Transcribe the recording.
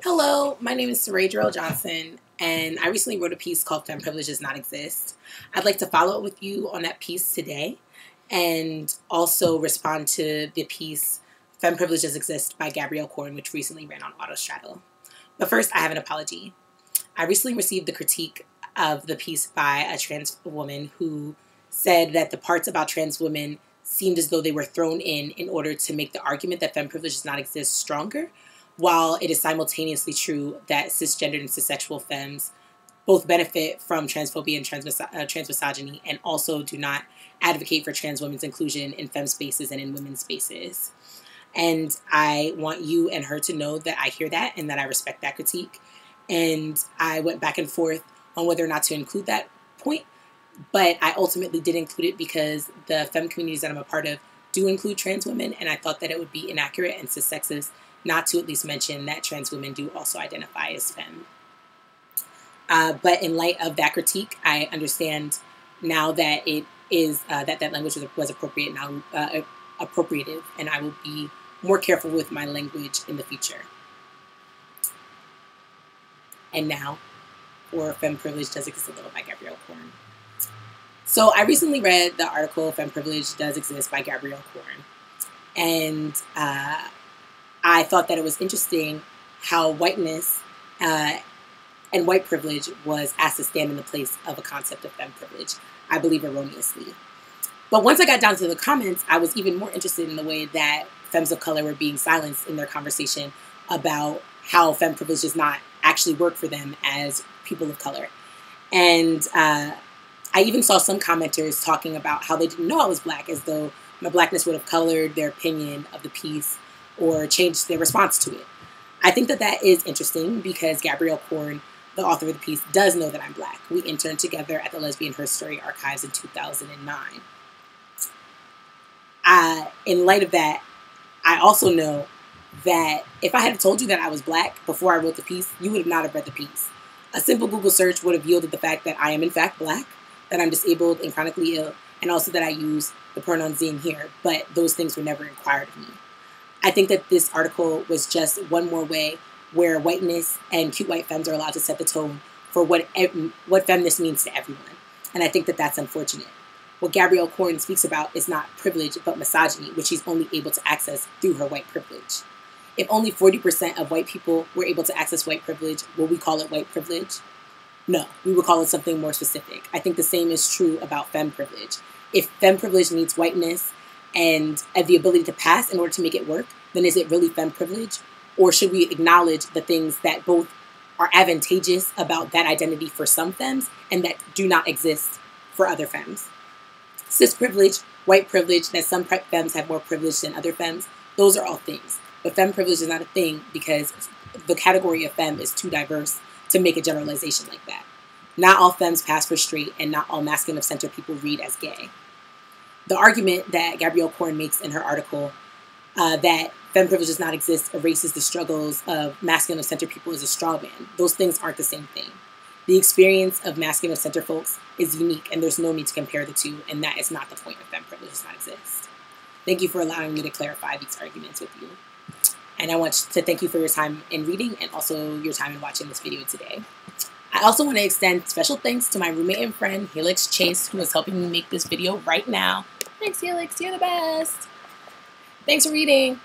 Hello, my name is Saray Jarrell Johnson, and I recently wrote a piece called Femme Privilege Does Not Exist. I'd like to follow up with you on that piece today and also respond to the piece Femme Privilege Does Exist by Gabrielle Corn, which recently ran on Autostraddle. But first, I have an apology. I recently received the critique of the piece by a trans woman who said that the parts about trans women seemed as though they were thrown in order to make the argument that femme privilege does not exist stronger, while it is simultaneously true that cisgendered and cissexual femmes both benefit from transphobia and transmisogyny and also do not advocate for trans women's inclusion in femme spaces and in women's spaces. And I want you and her to know that I hear that and that I respect that critique. And I went back and forth on whether or not to include that point, but I ultimately did include it because the femme communities that I'm a part of do include trans women, and I thought that it would be inaccurate and cissexist not to at least mention that trans women do also identify as femme. But in light of that critique, I understand now that it is that language was appropriate now, appropriative, and I will be more careful with my language in the future. And now, for Femme Privilege Does Exist a Little by Gabrielle Corn. So I recently read the article Femme Privilege Does Exist by Gabrielle Corn, and I thought that it was interesting how whiteness and white privilege was asked to stand in the place of a concept of femme privilege, I believe erroneously. But once I got down to the comments, I was even more interested in the way that femmes of color were being silenced in their conversation about how femme privilege does not actually work for them as people of color. And I even saw some commenters talking about how they didn't know I was black, as though my blackness would have colored their opinion of the piece or changed their response to it. I think that that is interesting because Gabrielle Corn, the author of the piece, does know that I'm black. We interned together at the Lesbian Her Story Archives in 2009. In light of that, I also know that if I had told you that I was black before I wrote the piece, you would not have read the piece. A simple Google search would have yielded the fact that I am in fact black, that I'm disabled and chronically ill, and also that I use the pronoun ze and here, but those things were never inquired of me. I think that this article was just one more way where whiteness and cute white femmes are allowed to set the tone for what feminist means to everyone. And I think that that's unfortunate. What Gabrielle Corn speaks about is not privilege, but misogyny, which she's only able to access through her white privilege. If only 40% of white people were able to access white privilege, will we call it white privilege? No, we would call it something more specific. I think the same is true about femme privilege. If femme privilege needs whiteness and the ability to pass in order to make it work, then is it really femme privilege? Or should we acknowledge the things that both are advantageous about that identity for some femmes and that do not exist for other femmes? Cis privilege, white privilege, that some femmes have more privilege than other femmes, those are all things. But femme privilege is not a thing because the category of femme is too diverse to make a generalization like that. Not all femmes pass for straight, and not all masculine of center people read as gay. The argument that Gabrielle Corn makes in her article that femme privilege does not exist erases the struggles of masculine of center people as a straw man. Those things aren't the same thing. The experience of masculine of center folks is unique, and there's no need to compare the two, and that is not the point of femme privilege does not exist. Thank you for allowing me to clarify these arguments with you. And I want to thank you for your time in reading and also your time in watching this video today. I also want to extend special thanks to my roommate and friend, Helix Chase, who is helping me make this video right now. Thanks, Helix. You're the best. Thanks for reading.